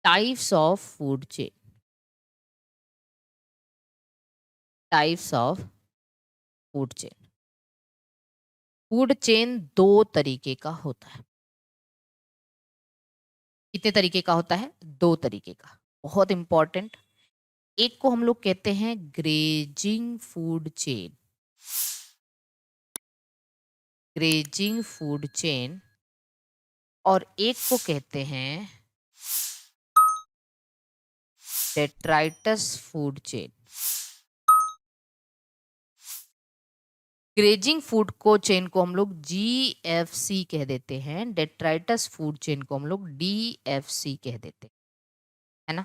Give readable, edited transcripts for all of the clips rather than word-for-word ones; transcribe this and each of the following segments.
Types of food chain. Types of food chain. Food chain दो तरीके का होता है। कितने तरीके का होता है? दो तरीके का। बहुत इंपॉर्टेंट। एक को हम लोग कहते हैं grazing food chain. Grazing food chain. और एक को कहते हैं detritus food chain. Grazing food को चेन को हम लोग GFC कह देते हैं, डेट्राइटस फूड चेन को हम लोग DFC कह देते हैं, है ना।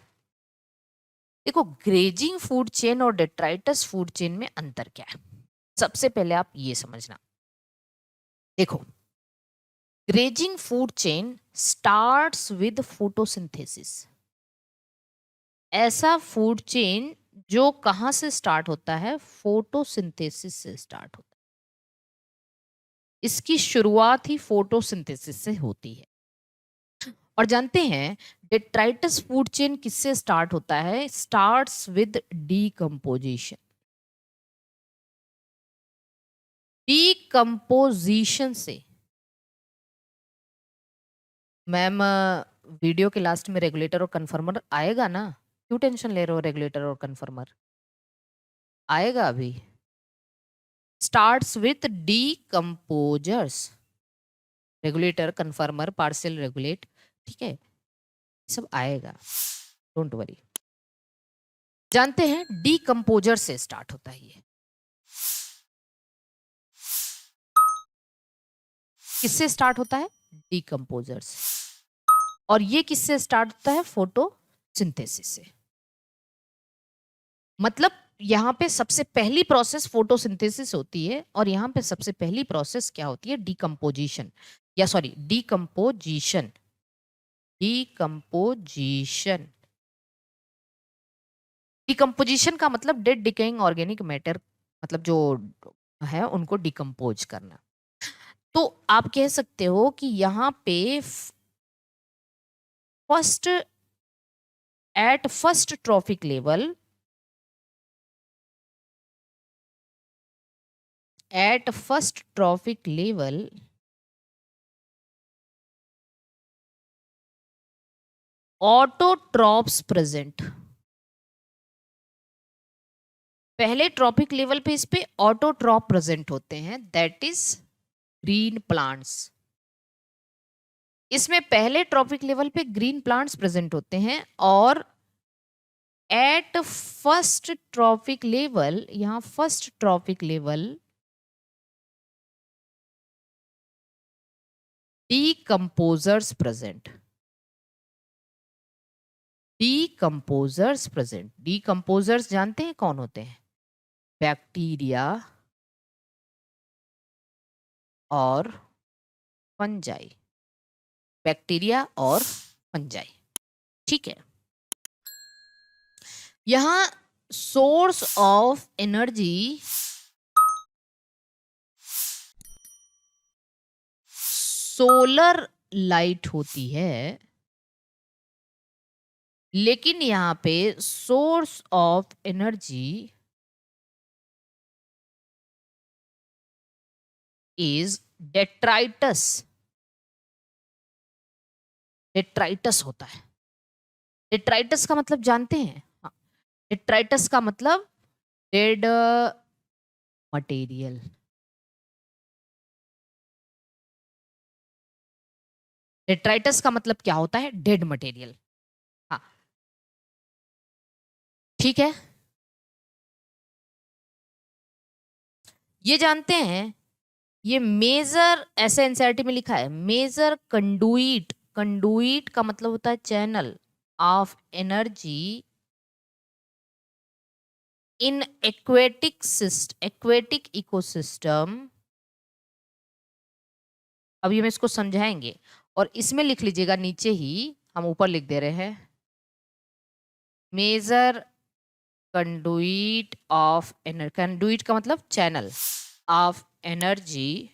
देखो, ग्रेजिंग फूड चेन और डेट्राइटस फूड चेन में अंतर क्या है, सबसे पहले आप ये समझना। देखो, grazing food chain starts with photosynthesis. ऐसा फूड चेन जो कहां से स्टार्ट होता है? फोटोसिंथेसिस से स्टार्ट होता है। इसकी शुरुआत ही फोटोसिंथेसिस से होती है। और जानते हैं डेट्राइटस फूड चेन किससे स्टार्ट होता है? Starts with decomposition. डीकंपोजिशन से। मैम, वीडियो के लास्ट में रेगुलेटर और कन्फर्मर आएगा ना? क्यों टेंशन ले रहे हो? रेगुलेटर और कन्फर्मर आएगा अभी। Starts with decomposers. Regulator, कन्फर्मर, partial regulate, ठीक है, सब आएगा, डोंट वरी। जानते हैं डीकंपोजर से स्टार्ट होता है ये। किससे स्टार्ट होता है? डीकंपोजर से। और ये किससे स्टार्ट होता है? फोटोसिंथेसिस से। मतलब यहाँ पे सबसे पहली प्रोसेस फोटोसिंथेसिस होती है और यहाँ पे सबसे पहली प्रोसेस क्या होती है? डीकंपोजिशन, या सॉरी डीकंपोजिशन। डीकंपोजिशन। डिकम्पोजिशन का मतलब डेड डिकेइंग ऑर्गेनिक मैटर, मतलब जो है उनको डिकम्पोज करना। तो आप कह सकते हो कि यहाँ पे first, at first trophic level, at first trophic level autotrophs present. पहले ट्रॉपिक लेवल पे इस पे ऑटोट्रॉप प्रेजेंट होते हैं, दैट इज ग्रीन प्लांट्स। इसमें पहले ट्रॉपिक लेवल पे ग्रीन प्लांट्स प्रेजेंट होते हैं और एट फर्स्ट ट्रॉपिक लेवल, यहां first trophic level decomposers present. Decomposers present. Decomposers जानते हैं कौन होते हैं? बैक्टीरिया और फंजाई। बैक्टीरिया और फंजाई, ठीक है। यहां source of energy solar light होती है, लेकिन यहां पे source of energy is detritus. Detritus होता है। डेट्राइटस का मतलब जानते हैं? हाँ, डेट्राइटस का मतलब डेड मटेरियल। डेट्राइटस का मतलब क्या होता है? Dead material. हाँ, ठीक है। ये जानते हैं, ये मेजर, ऐसे एनसीईआरटी में लिखा है, मेजर कंडुइट। कंडुइट का मतलब होता है channel of energy in aquatic ecosystem. अब ये हम इसको समझाएंगे और इसमें लिख लीजिएगा, नीचे ही हम ऊपर लिख दे रहे हैं, major conduit of energy. Conduit का मतलब channel of energy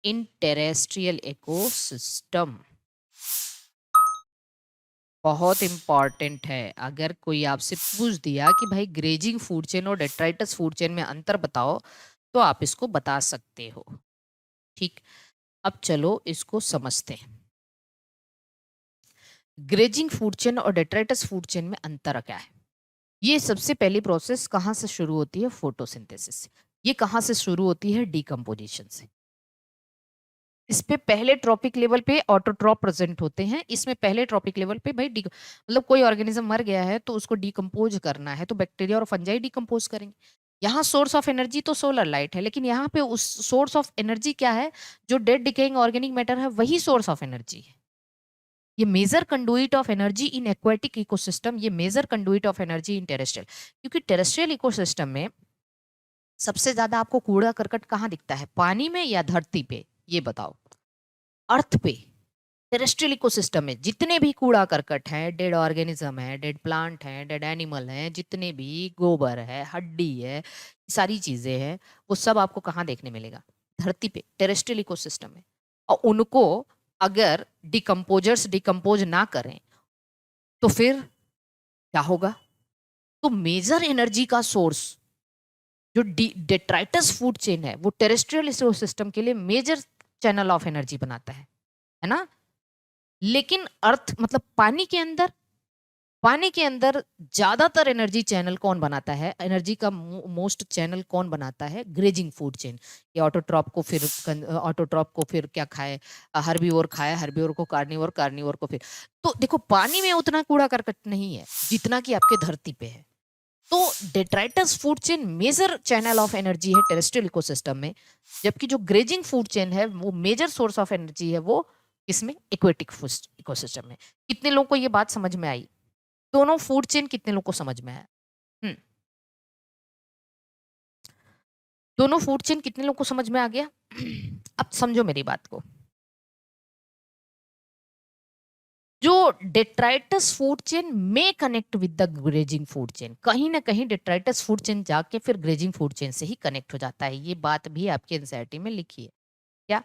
in terrestrial ecosystem. बहुत इंपॉर्टेंट है। अगर कोई आपसे पूछ दिया कि भाई ग्रेजिंग फूड चेन और डेट्राइटस फूड चेन में अंतर बताओ, तो आप इसको बता सकते हो। ठीक, अब चलो इसको समझते हैं। ग्रेजिंग फूड चेन और डेट्राइटस फूड चेन में अंतर क्या है? ये सबसे पहली प्रोसेस कहाँ से शुरू होती है? फोटोसिंथेसिस से। ये कहाँ से शुरू होती है? डिकम्पोजिशन से। इस पे पहले ट्रॉपिक लेवल पे ऑटोट्रॉप प्रेजेंट होते हैं। इसमें पहले ट्रॉपिक लेवल पे भाई मतलब कोई ऑर्गेनिज्म मर गया है तो उसको डिकम्पोज करना है, तो बैक्टीरिया और फंजाई डिकम्पोज करेंगे। यहाँ सोर्स ऑफ एनर्जी तो सोलर लाइट है, लेकिन यहाँ पे उस सोर्स ऑफ एनर्जी क्या है? जो डेड डिकेइंग ऑर्गेनिक मैटर है वही सोर्स ऑफ एनर्जी है। ये major conduit of energy in aquatic ecosystem, ये major conduit of energy in terrestrial. क्योंकि टेरेस्ट्रियल इकोसिस्टम में सबसे ज्यादा आपको कूड़ा करकट कहाँ दिखता है? पानी में या धरती पे? ये बताओ। अर्थ पे, टेरेस्ट्रियल इकोसिस्टम में जितने भी कूड़ा करकट है, डेड ऑर्गेनिज्म है, डेड प्लांट है, डेड एनिमल है, जितने भी गोबर है, हड्डी है, सारी चीजें हैं, वो सब आपको कहाँ देखने मिलेगा? धरती पे, टेरेस्ट्रियल इकोसिस्टम में। और उनको अगर डिकम्पोजर्स डिकम्पोज ना करें तो फिर क्या होगा? तो मेजर एनर्जी का सोर्स जो डेट्राइटस फूड चेन है वो टेरेस्ट्रियल इकोसिस्टम के लिए मेजर चैनल ऑफ एनर्जी बनाता है ना? लेकिन अर्थ मतलब पानी के अंदर ज्यादातर एनर्जी चैनल कौन बनाता है? एनर्जी का मोस्ट चैनल कौन बनाता है? Grazing food chain. ये ऑटोट्रॉप को फिर क्या खाए? हर्बीवोर खाए, हर्बीवोर को कार्निवोर, कार्निवोर को फिर। तो देखो पानी में उतना कूड़ा करकट नहीं है जितना कि आपके धरती पे है। तो detritus food chain major channel of energy है टेरेस्ट्रियल इकोसिस्टम में, जबकि जो ग्रेजिंग फूड चेन है वो मेजर सोर्स ऑफ एनर्जी है वो किसमें? एक्वेटिक इकोसिस्टम में। कितने लोगों को ये बात समझ में आई? दोनों फूड चेन कितने लोगों को समझ में आया? हम्म, दोनों फूड चेन कितने लोगों को समझ में आ गया? अब समझो मेरी बात को। जो डेट्राइटस फूड चेन में connect with the grazing food chain, कहीं ना कहीं डेट्राइटस फूड चेन जाके फिर ग्रेजिंग फूड चेन से ही कनेक्ट हो जाता है। ये बात भी आपके एनसीईआरटी में लिखी है क्या?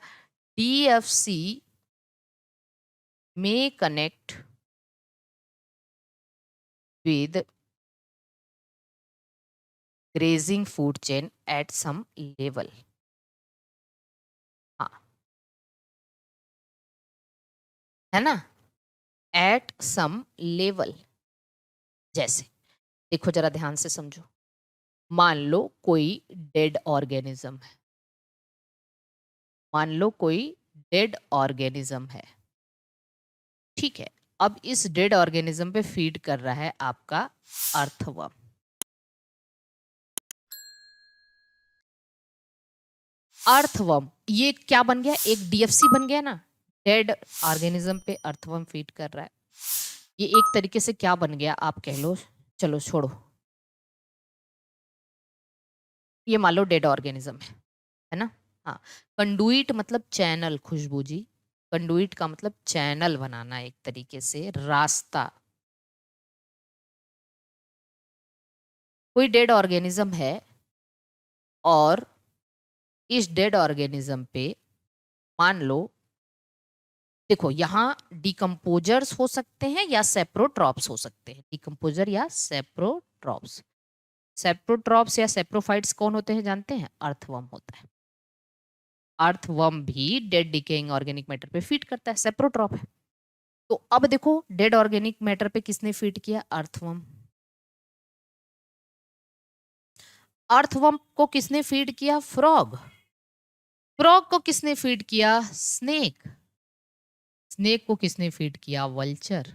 DFC may connect with grazing food chain at some level। हाँ, है ना? At some level. जैसे देखो जरा ध्यान से समझो। मान लो कोई डेड ऑर्गेनिज्म है, मान लो कोई डेड ऑर्गेनिज्म है, ठीक है। अब इस डेड ऑर्गेनिज्म पे फीड कर रहा है आपका अर्थवर्म। अर्थवर्म ये क्या बन गया? एक डीएफसी बन गया ना। डेड ऑर्गेनिज्म पे अर्थवर्म फीड कर रहा है। ये एक तरीके से क्या बन गया आप कह लो? चलो छोड़ो, ये मान लो डेड ऑर्गेनिज्म है ना? हाँ। कंडुइट मतलब चैनल, खुशबू जी। कंडुइट का मतलब चैनल बनाना, एक तरीके से रास्ता। कोई डेड ऑर्गेनिज्म है और इस डेड ऑर्गेनिज्म पे मान लो, देखो यहाँ डिकम्पोजर्स हो सकते हैं या सेप्रोट्रॉप्स हो सकते हैं। डिकम्पोजर या सेप्रोट्रॉप्स। सेप्रोट्रॉप्स या सेप्रोफाइट्स कौन होते हैं जानते हैं? अर्थवर्म होता है। अर्थवर्म भी डेड डिकेइंग ऑर्गेनिक मैटर पे फीड करता है, सेप्रोट्रॉप है। तो अब देखो डेड ऑर्गेनिक मैटर पे किसने फीड किया? अर्थवर्म। अर्थवर्म को किसने फीड किया? फ्रॉग। फ्रॉग को किसने फीड किया? स्नेक। स्नेक को किसने फीड किया? वल्चर।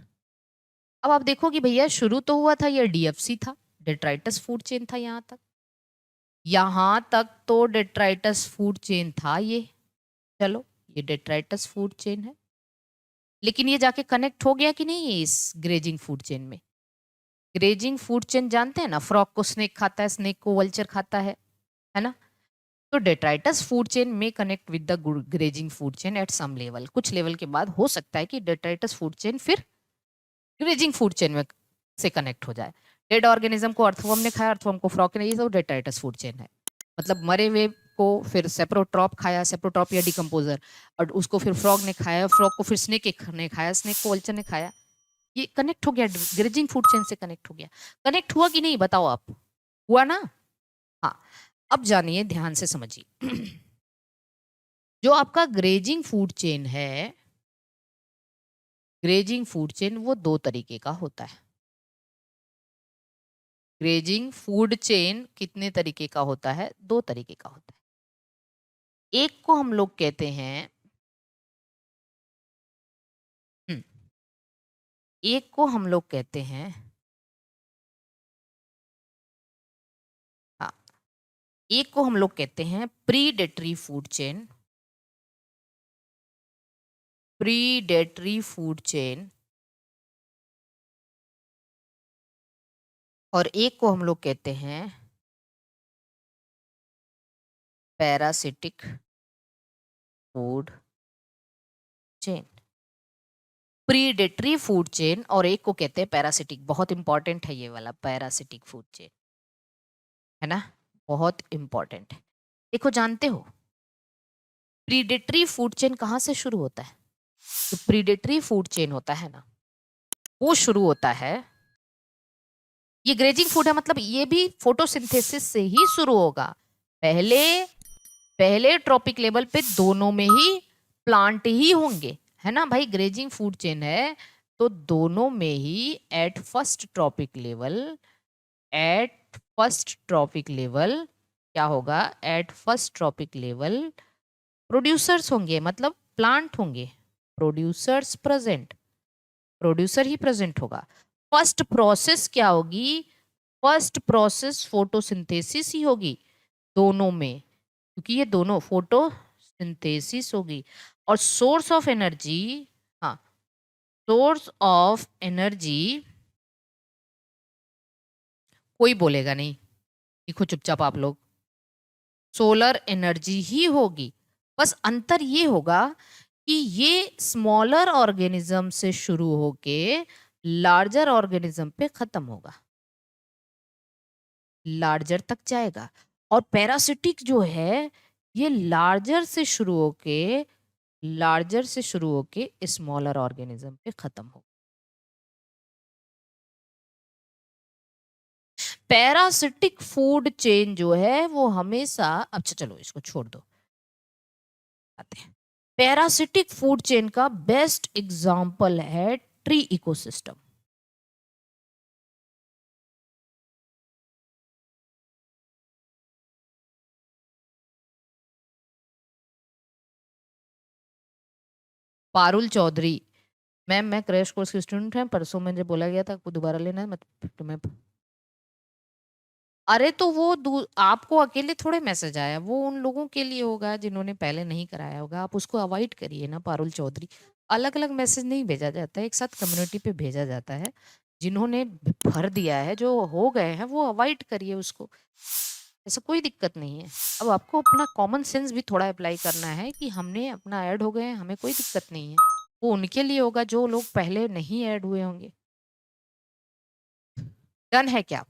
अब आप देखो कि भैया शुरू तो हुआ था ये डीएफसी था, डेट्राइटस फूड चेन था। यहां तक तो डेट्राइटस फूड चेन था ये। चलो ये डेट्राइटस फूड चेन है, लेकिन ये जाके कनेक्ट हो गया कि नहीं इस ग्रेजिंग फूड चेन में? ग्रेजिंग फूड चेन जानते हैं ना, फ्रॉग को स्नेक खाता है, स्नेक को वल्चर खाता है ना? तो डेट्राइटस फूड चेन में connect with the grazing food chain at some level. कुछ लेवल के बाद हो सकता है कि डेट्राइटस फूड चेन फिर ग्रेजिंग फूड चेन में से कनेक्ट हो जाए। डेड ऑर्गेनिज्म को अर्थवर्म ने खाया, अर्थवर्म को फ्रॉग ने, ये सब डेट्राइटस फूड चेन है। मतलब मरे हुए को फिर सेप्रोट्रॉप खाया, सेप्रोट्रॉप या डिकम्पोजर, और उसको फिर फ्रॉग ने खाया, फ्रॉग को फिर स्नेक ने खाया, स्नेक को वल्चर ने खाया। ये कनेक्ट हो गया, ग्रेजिंग फूड चेन से कनेक्ट हो गया। कनेक्ट हुआ कि नहीं बताओ आप, हुआ ना? हाँ, अब जानिए, ध्यान से समझिए। जो आपका ग्रेजिंग फूड चेन है, ग्रेजिंग फूड चेन वो दो तरीके का होता है। ग्रेजिंग फूड चेन कितने तरीके का होता है? दो तरीके का होता है। एक को हम लोग कहते हैं, एक को हम लोग कहते हैं, हाँ, एक को हम लोग कहते हैं predatory food chain, predatory food chain, और एक को हम लोग कहते हैं parasitic food chain. Predatory food chain और एक को कहते हैं पैरासिटिक। बहुत इंपॉर्टेंट है ये वाला पैरासिटिक फूड चेन, है ना, बहुत इंपॉर्टेंट है। देखो, जानते हो प्रीडेटरी फूड चेन कहाँ से शुरू होता है? जो प्रीडेटरी फूड चेन होता है ना, वो शुरू होता है, ये ग्रेजिंग फूड है, मतलब ये भी फोटोसिंथेसिस से ही शुरू होगा। पहले पहले ट्रॉपिक लेवल पे दोनों में ही प्लांट ही होंगे, है ना भाई। ग्रेजिंग फूड चेन है तो दोनों में ही at first trophic level, at first trophic level क्या होगा? At first trophic level producers होंगे, मतलब प्लांट होंगे, प्रोड्यूसर्स प्रेजेंट, प्रोड्यूसर ही प्रेजेंट होगा। फर्स्ट प्रोसेस क्या होगी? फर्स्ट प्रोसेस फोटोसिंथेसिस ही होगी दोनों में, क्योंकि ये दोनों फोटोसिंथेसिस होगी। और सोर्स ऑफ एनर्जी, हाँ, सोर्स ऑफ एनर्जी कोई बोलेगा नहीं, लिखो चुपचाप आप लोग, सोलर एनर्जी ही होगी। बस अंतर ये होगा कि ये स्मॉलर ऑर्गेनिज्म से शुरू होके लार्जर ऑर्गेनिज्म पे खत्म होगा, लार्जर तक जाएगा। और पैरासिटिक जो है, ये लार्जर से शुरू होके स्मॉलर ऑर्गेनिज्म पे खत्म होगा। पैरासिटिक फूड चेन जो है वो हमेशा, अच्छा चलो इसको छोड़ दो, आते हैं। पैरासिटिक फूड चेन का बेस्ट एग्जांपल है tree ecosystem. Parul Chaudhary, ma'am मैं क्रैश कोर्स की स्टूडेंट है, परसों मुझे बोला गया था आपको दोबारा लेना है, मत तुम्हें। अरे तो वो आपको अकेले थोड़े मैसेज आया, वो उन लोगों के लिए होगा जिन्होंने पहले नहीं कराया होगा। आप उसको अवॉइड करिए ना पारुल चौधरी। अलग अलग मैसेज नहीं भेजा जाता है, एक साथ कम्युनिटी पे भेजा जाता है। जिन्होंने भर दिया है, जो हो गए हैं, वो अवॉइड करिए उसको, ऐसा कोई दिक्कत नहीं है। अब आपको अपना कॉमन सेंस भी थोड़ा अप्लाई करना है कि हमने अपना ऐड हो गए हैं, हमें कोई दिक्कत नहीं है। वो उनके लिए होगा जो लोग पहले नहीं ऐड हुए होंगे। डन है क्या?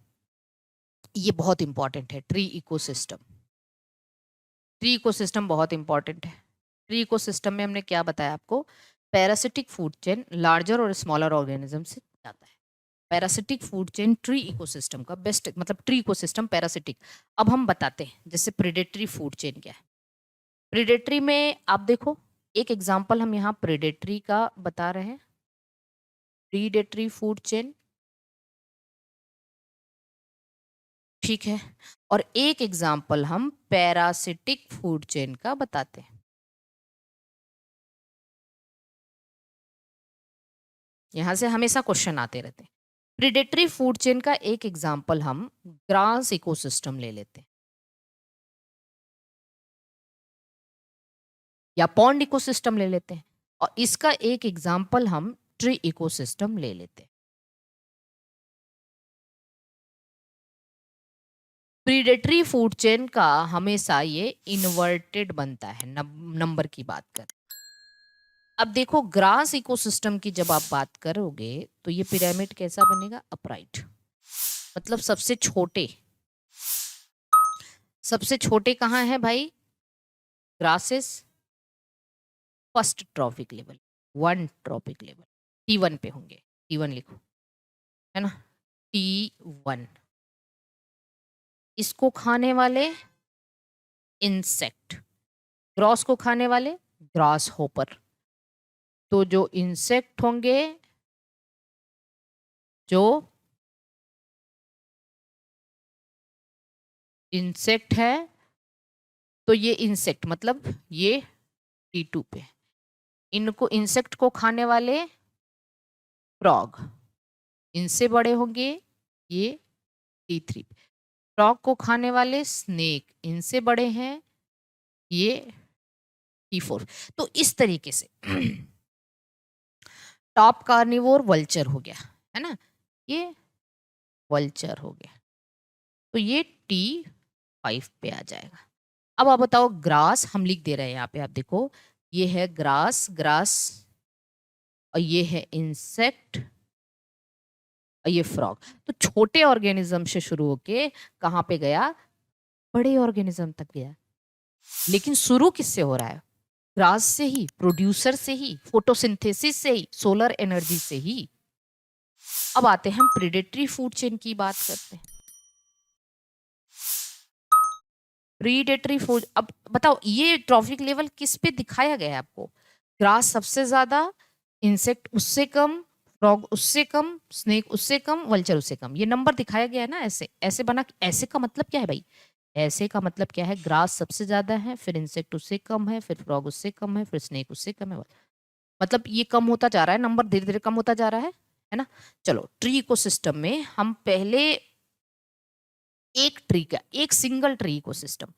ये बहुत इंपॉर्टेंट है ट्री इकोसिस्टम। ट्री इकोसिस्टम बहुत इंपॉर्टेंट है। ट्री इकोसिस्टम में हमने क्या बताया आपको? पैरासिटिक फूड चेन लार्जर और स्मॉलर ऑर्गेनिज्म से जाता है। Parasitic food chain tree ecosystem का बेस्ट, मतलब ट्री इकोसिस्टम पैरासिटिक। अब हम बताते हैं जैसे प्रेडेटरी फूड चेन क्या है। प्रेडेटरी में आप देखो, एक एग्जांपल हम यहाँ प्रेडेटरी का बता रहे हैं, प्रीडेटरी फूड चेन, ठीक है। और एक एग्जांपल हम पैरासिटिक फूड चेन का बताते हैं। यहां से हमेशा क्वेश्चन आते रहते हैं। प्रीडेटरी फूड चेन का एक एग्जांपल हम ग्रास इकोसिस्टम ले लेते हैं, या पॉन्ड इकोसिस्टम ले लेते हैं, और इसका एक एग्जांपल हम ट्री इकोसिस्टम ले लेते हैं। प्रीडेटरी फूड चेन का हमेशा ये इन्वर्टेड बनता है, नंबर की बात कर। अब देखो, ग्रास इकोसिस्टम की जब आप बात करोगे तो ये पिरामिड कैसा बनेगा? अपराइट, मतलब सबसे छोटे कहाँ है भाई? Grasses first trophic level, one trophic level, T1 पे होंगे, T1 लिखो, है ना, T1। इसको खाने वाले इंसेक्ट, ग्रॉस को खाने वाले ग्रास होपर। तो जो इंसेक्ट होंगे, जो इंसेक्ट है, तो ये इंसेक्ट मतलब ये T2 पे, इनको इंसेक्ट को खाने वाले फ्रॉग, इनसे बड़े होंगे ये T3 पे। फ्रॉग को खाने वाले स्नेक, इनसे बड़े हैं ये T4। तो इस तरीके से टॉप कार्निवोर वल्चर हो गया, है ना, ये वल्चर हो गया, तो ये T5 पे आ जाएगा। अब आप बताओ ग्रास, हम लिख दे रहे हैं यहाँ पे, आप देखो ये है ग्रास, ग्रास, और ये है इंसेक्ट, और ये फ्रॉग। तो छोटे ऑर्गेनिज्म से शुरू होके कहाँ पे गया, बड़े ऑर्गेनिज्म तक गया। लेकिन शुरू किससे हो रहा है, ग्रास से ही, प्रोड्यूसर से ही, फोटोसिंथेसिस से ही, सोलर एनर्जी से ही। अब आते हैं हम प्रेडेटरी फूड चेन की बात करते हैं। प्रीडेटरी फूड, अब बताओ ये ट्रॉफिक लेवल किस पे दिखाया गया है आपको, ग्रास सबसे ज्यादा, इंसेक्ट उससे कम, फ्रॉग उससे कम, स्नेक उससे कम, वल्चर उससे कम, ये नंबर दिखाया गया है ना, ऐसे ऐसे बना। ऐसे का मतलब क्या है भाई, ऐसे का मतलब क्या है, ग्रास सबसे ज्यादा है, फिर इंसेक्ट उससे कम है, फिर फ्रॉग उससे कम है, फिर स्नेक उससे कम है, मतलब ये कम होता जा रहा है, नंबर धीरे धीरे कम होता जा रहा है ना। चलो ट्री इकोसिस्टम में हम पहले एक ट्री का, एक सिंगल ट्री इकोसिस्टम,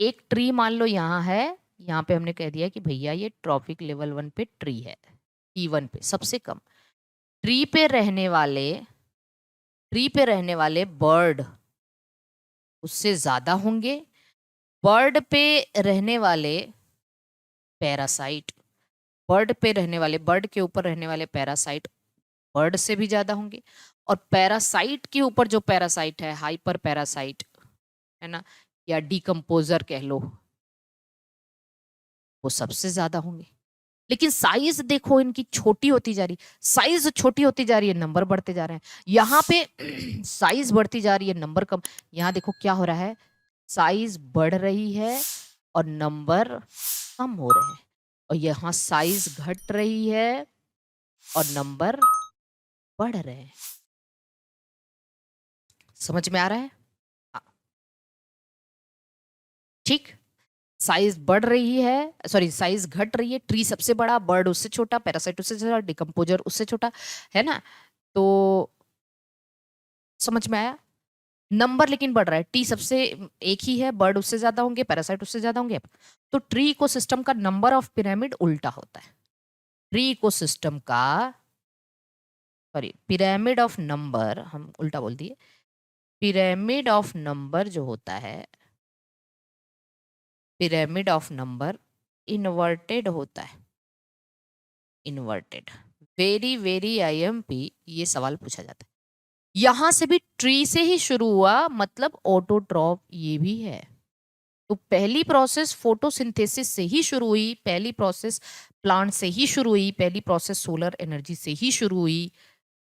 एक ट्री मान लो यहाँ है, यहाँ पे हमने कह दिया कि भैया ये ट्रॉफिक लेवल 1 पे ट्री है, T1 पे सबसे कम। ट्री पे रहने वाले, ट्री पे रहने वाले बर्ड उससे ज्यादा होंगे, बर्ड पे रहने वाले पैरासाइट, बर्ड पे रहने वाले, बर्ड के ऊपर रहने वाले पैरासाइट बर्ड से भी ज्यादा होंगे, और पैरासाइट के ऊपर जो पैरासाइट है, हाइपर पैरासाइट, है ना, या डिकम्पोजर कह लो, वो सबसे ज्यादा होंगे। लेकिन साइज देखो इनकी छोटी होती जा रही, साइज छोटी होती जा रही है, नंबर बढ़ते जा रहे हैं। यहाँ पे साइज बढ़ती जा रही है, नंबर कम। यहाँ देखो क्या हो रहा है, साइज बढ़ रही है और नंबर कम हो रहे हैं, और यहाँ साइज घट रही है और नंबर बढ़ रहे हैं। समझ में आ रहा है, हाँ, ठीक। साइज बढ़ रही है, सॉरी साइज घट रही है, ट्री सबसे बड़ा, बर्ड उससे छोटा, पैरासाइट उससे छोटा, डिकम्पोजर उससे छोटा, है ना। तो समझ में आया, नंबर लेकिन बढ़ रहा है, टी सबसे एक ही है, बर्ड उससे ज्यादा होंगे, पैरासाइट उससे ज्यादा होंगे। तो ट्री इकोसिस्टम का नंबर ऑफ पिरामिड उल्टा होता है, ट्री इकोसिस्टम का, सॉरी पिरामिड ऑफ नंबर, हम उल्टा बोल दिए, पिरामिड ऑफ नंबर जो होता है, पिरामिड ऑफ नंबर इन्वर्टेड होता है, इन्वर्टेड। वेरी वेरी आईएमपी ये सवाल पूछा जाता है। यहां से भी ट्री से ही शुरू हुआ, मतलब ऑटोट्रॉप ये भी है। तो पहली प्रोसेस फोटोसिंथेसिस से ही शुरू हुई, पहली प्रोसेस प्लांट से ही शुरू हुई, पहली प्रोसेस सोलर एनर्जी से ही शुरू हुई,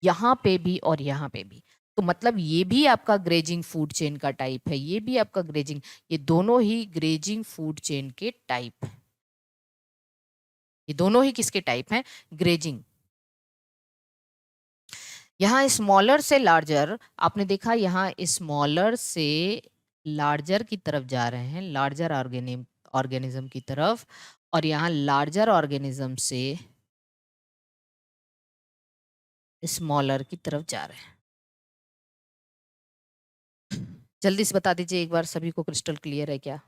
यहाँ पे भी और यहाँ पे भी। तो मतलब ये भी आपका ग्रेजिंग फूड चेन का टाइप है, ये भी आपका ग्रेजिंग, ये दोनों ही ग्रेजिंग फूड चेन के टाइप है, ये दोनों ही किसके टाइप हैं, ग्रेजिंग। यहाँ स्मॉलर से लार्जर, आपने देखा यहाँ स्मॉलर से लार्जर की तरफ जा रहे हैं, लार्जर ऑर्गेनिज्म की तरफ, और यहाँ लार्जर ऑर्गेनिज्म से स्मॉलर की तरफ जा रहे हैं। जल्दी से बता दीजिए एक बार, सभी को क्रिस्टल क्लियर है क्या।